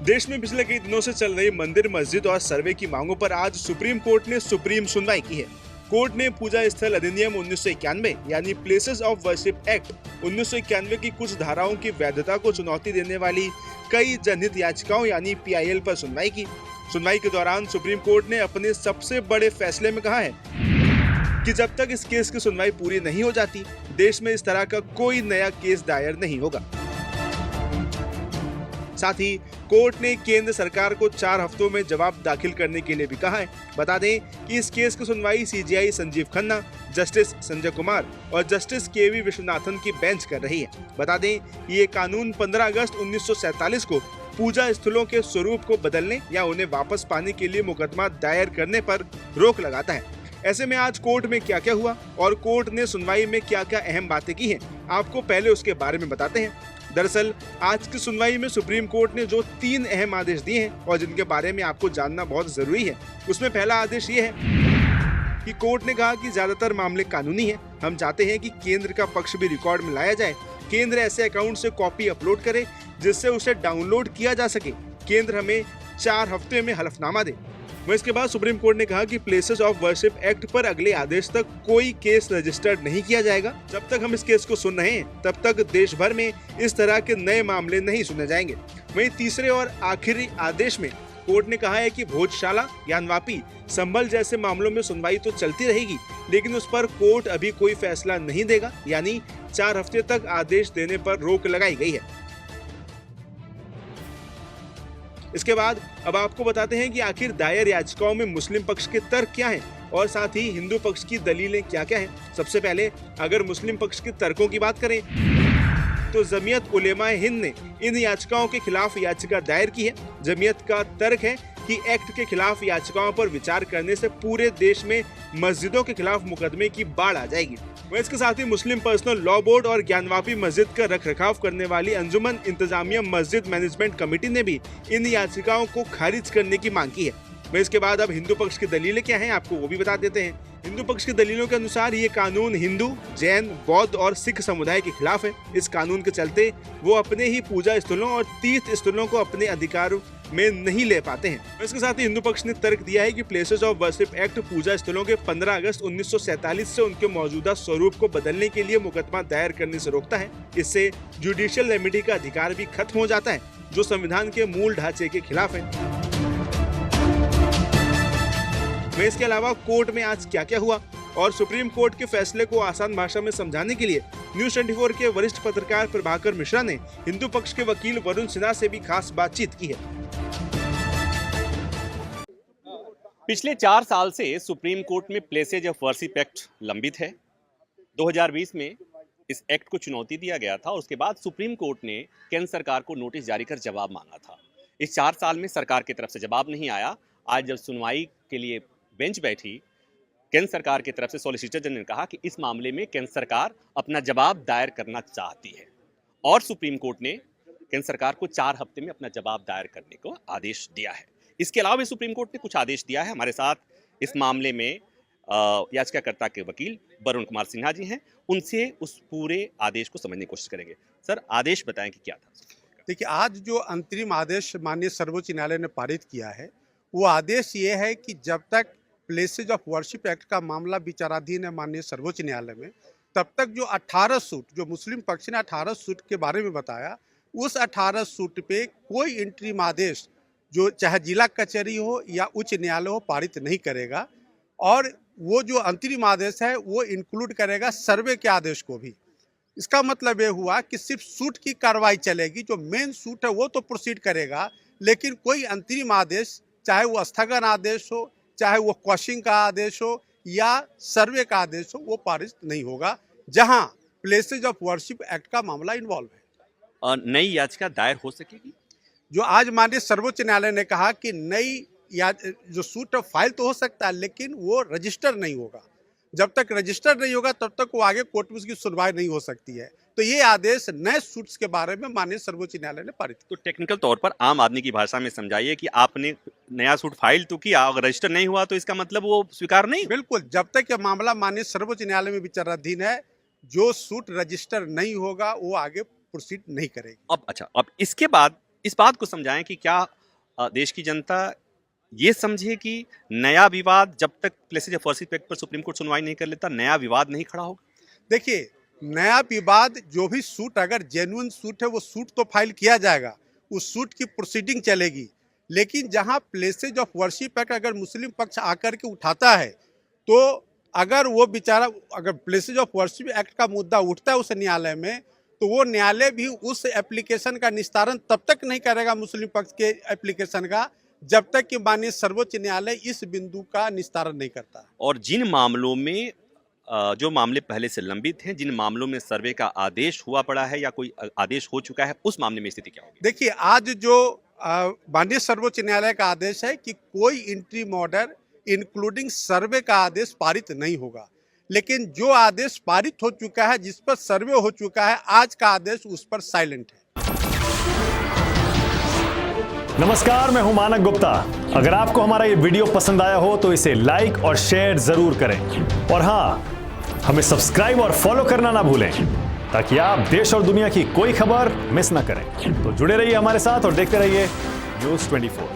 देश में पिछले कई दिनों से चल रही मंदिर, मस्जिद और सर्वे की मांगों पर आज सुप्रीम कोर्ट ने सुप्रीम सुनवाई की है। कोर्ट ने पूजा स्थल अधिनियम 1991 यानी प्लेसेस ऑफ वर्शिप एक्ट 1991 की कुछ धाराओं की वैधता को चुनौती देने वाली कई जनहित याचिकाओं यानी पीआईएल पर सुनवाई की। सुनवाई के दौरान सुप्रीम कोर्ट ने अपने सबसे बड़े फैसले में कहा है कि जब तक इस केस की सुनवाई पूरी नहीं हो जाती, देश में इस तरह का कोई नया केस दायर नहीं होगा। साथ ही कोर्ट ने केंद्र सरकार को 4 हफ्तों में जवाब दाखिल करने के लिए भी कहा है। बता दें कि इस केस की सुनवाई सीजेआई संजीव खन्ना, जस्टिस संजय कुमार और जस्टिस केवी विश्वनाथन की बेंच कर रही है। बता दें कि ये कानून 15 अगस्त 1947 को पूजा स्थलों के स्वरूप को बदलने या उन्हें वापस पाने के लिए मुकदमा दायर करने पर रोक लगाता है। ऐसे में आज कोर्ट में क्या क्या हुआ और कोर्ट ने सुनवाई में क्या क्या अहम बातें की हैं, आपको पहले उसके बारे में बताते हैं। दरअसल आज की सुनवाई में सुप्रीम कोर्ट ने जो 3 अहम आदेश दिए हैं और जिनके बारे में आपको जानना बहुत जरूरी है, उसमें पहला आदेश ये है कि कोर्ट ने कहा कि ज्यादातर मामले कानूनी हैं। हम चाहते हैं कि केंद्र का पक्ष भी रिकॉर्ड में लाया जाए। केंद्र ऐसे अकाउंट से कॉपी अपलोड करे जिससे उसे डाउनलोड किया जा सके। केंद्र हमें 4 हफ्ते में हलफनामा दे। वह इसके बाद सुप्रीम कोर्ट ने कहा कि प्लेसेस ऑफ वर्शिप एक्ट पर अगले आदेश तक कोई केस रजिस्टर्ड नहीं किया जाएगा। जब तक हम इस केस को सुन रहे हैं तब तक देश भर में इस तरह के नए मामले नहीं सुने जाएंगे। वहीं तीसरे और आखिरी आदेश में कोर्ट ने कहा है कि भोजशाला, ज्ञानवापी, संभल जैसे मामलों में सुनवाई तो चलती रहेगी, लेकिन उस पर कोर्ट अभी कोई फैसला नहीं देगा, यानी 4 हफ्ते तक आदेश देने पर रोक लगाई गई है। इसके बाद अब आपको बताते हैं कि आखिर दायर याचिकाओं में मुस्लिम पक्ष के तर्क क्या हैं और साथ ही हिंदू पक्ष की दलीलें क्या क्या हैं। सबसे पहले अगर मुस्लिम पक्ष के तर्कों की बात करें तो जमीयत उलेमाए हिंद ने इन याचिकाओं के खिलाफ याचिका दायर की है। जमीयत का तर्क है कि एक्ट के खिलाफ याचिकाओं पर विचार करने से पूरे देश में मस्जिदों के खिलाफ मुकदमे की बाढ़ आ जाएगी। वह इसके साथ ही मुस्लिम पर्सनल लॉ बोर्ड और ज्ञानवापी मस्जिद का रखरखाव करने वाली अंजुमन इंतजामिया मस्जिद मैनेजमेंट कमेटी ने भी इन याचिकाओं को खारिज करने की मांग की है। वह इसके बाद अब हिंदू पक्ष की दलीलें क्या हैं, आपको वो भी बता देते हैं। हिंदू पक्ष की दलीलों के अनुसार ये कानून हिंदू, जैन, बौद्ध और सिख समुदाय के खिलाफ है। इस कानून के चलते वो अपने ही पूजा स्थलों और तीर्थ स्थलों को अपने अधिकार में नहीं ले पाते हैं। इसके साथ ही हिंदू पक्ष ने तर्क दिया है कि प्लेसेस ऑफ वर्शिप एक्ट पूजा स्थलों के 15 अगस्त 1947 से उनके मौजूदा स्वरूप को बदलने के लिए मुकदमा दायर करने से रोकता है। इससे जुडिशियल रेमेडी का अधिकार भी खत्म हो जाता है, जो संविधान के मूल ढांचे के खिलाफ है। इसके अलावा कोर्ट में आज क्या क्या हुआ और सुप्रीम कोर्ट के फैसले को आसान भाषा में समझाने के लिए न्यूज़ 24 के वरिष्ठ पत्रकार प्रभाकर मिश्रा ने हिंदू पक्ष के वकील वरुण सिन्हा से भी खास बातचीत की है। पिछले 4 साल से सुप्रीम कोर्ट में प्लेसेज ऑफ वर्शिप एक्ट लंबित है। 2020 में इस एक्ट को चुनौती दिया गया था और उसके बाद सुप्रीम कोर्ट ने केंद्र सरकार को नोटिस जारी कर जवाब मांगा था। इस 4 साल में सरकार की तरफ से जवाब नहीं आया। आज जब सुनवाई के लिए बेंच बैठी, केंद्र सरकार की तरफ से सॉलिसिटर जनरल ने कहा कि इस मामले में केंद्र सरकार अपना जवाब दायर करना चाहती है और सुप्रीम कोर्ट ने केंद्र सरकार को 4 हफ्ते में अपना जवाब दायर करने को आदेश दिया है। इसके अलावा भी सुप्रीम कोर्ट ने कुछ आदेश दिया है। हमारे साथ इस मामले में याचिकाकर्ता के वकील वरुण कुमार सिन्हा जी हैं। उनसे उस पूरे आदेश को समझने की कोशिश करेंगे। सर, आदेश बताएं कि क्या था। देखिए, आज जो अंतरिम आदेश माननीय सर्वोच्च न्यायालय ने पारित किया है, वो आदेश ये है कि जब तक प्लेसेज ऑफ वर्शिप एक्ट का मामला विचाराधीन है माननीय सर्वोच्च न्यायालय में, तब तक जो 18 सूट, जो मुस्लिम पक्ष ने 18 सूट के बारे में बताया, उस 18 सूट पे कोई इंटरिम आदेश, जो चाहे जिला कचहरी हो या उच्च न्यायालय हो, पारित नहीं करेगा। और वो जो अंतरिम आदेश है वो इंक्लूड करेगा सर्वे के आदेश को भी। इसका मतलब ये हुआ कि सिर्फ सूट की कार्रवाई चलेगी, जो मेन सूट है वो तो प्रोसीड करेगा, लेकिन कोई अंतरिम आदेश, चाहे वो स्थगन आदेश हो, चाहे वो क्वॉशिंग का आदेश हो या सर्वे का आदेश हो, वो पारित नहीं होगा जहां प्लेसेज ऑफ वर्शिप एक्ट का मामला इन्वॉल्व है। नई याचिका दायर हो सकेगी? जो आज माननीय सर्वोच्च न्यायालय ने कहा कि नई या जो सूट फाइल तो हो सकता है, लेकिन वो रजिस्टर नहीं होगा। जब तक रजिस्टर नहीं होगा तब तक वो आगे कोर्ट में उसकी सुनवाई नहीं हो सकती है। तो ये आदेश नए सूट्स के बारे में माननीय सर्वोच्च न्यायालय ने पारित किया। तो टेक्निकल तौर पर आम आदमी की भाषा में समझाइए कि आपने नया सूट फाइल तो किया, अगर रजिस्टर नहीं हुआ तो इसका मतलब वो स्वीकार नहीं? बिल्कुल, जब तक यह मामला माननीय सर्वोच्च न्यायालय में विचाराधीन है, जो सूट रजिस्टर नहीं होगा वो आगे प्रोसीड नहीं करेगी। अब इसके बाद इस बात को समझाएं कि क्या देश की जनता ये समझे कि नया विवाद जब तक प्लेसेज ऑफ वर्शिप एक्ट पर सुप्रीम कोर्ट सुनवाई नहीं कर लेता, नया विवाद नहीं खड़ा होगा। देखिए, नया विवाद जो भी सूट अगर जेन्युइन सूट है वो सूट तो फाइल किया जाएगा, उस सूट की प्रोसीडिंग चलेगी। लेकिन जहां प्लेसेज ऑफ वर्शिप एक्ट अगर मुस्लिम पक्ष आकर के उठाता है, तो अगर वो बेचारा अगर प्लेसेज ऑफ वर्शिप एक्ट का मुद्दा उठता है उस न्यायालय में, तो वो न्यायालय भी उस एप्लीकेशन का निस्तारण तब तक नहीं करेगा मुस्लिम पक्ष के एप्लीकेशन का, जब तक कि माननीय सर्वोच्च न्यायालय इस बिंदु का निस्तारण नहीं करता। और जिन मामलों में जो मामले पहले से लंबित हैं, जिन मामलों में सर्वे का आदेश हुआ पड़ा है या कोई आदेश हो चुका है, उस मामले में स्थिति क्या होगी? देखिए, आज जो माननीय सर्वोच्च न्यायालय का आदेश है कि कोई इंटरिम ऑर्डर इंक्लूडिंग सर्वे का आदेश पारित नहीं होगा, लेकिन जो आदेश पारित हो चुका है, जिस पर सर्वे हो चुका है, आज का आदेश उस पर साइलेंट है। नमस्कार, मैं हूं मानक गुप्ता। अगर आपको हमारा ये वीडियो पसंद आया हो तो इसे लाइक और शेयर जरूर करें, और हाँ, हमें सब्सक्राइब और फॉलो करना ना भूलें ताकि आप देश और दुनिया की कोई खबर मिस ना करें। तो जुड़े रहिए हमारे साथ और देखते रहिए न्यूज़ 24।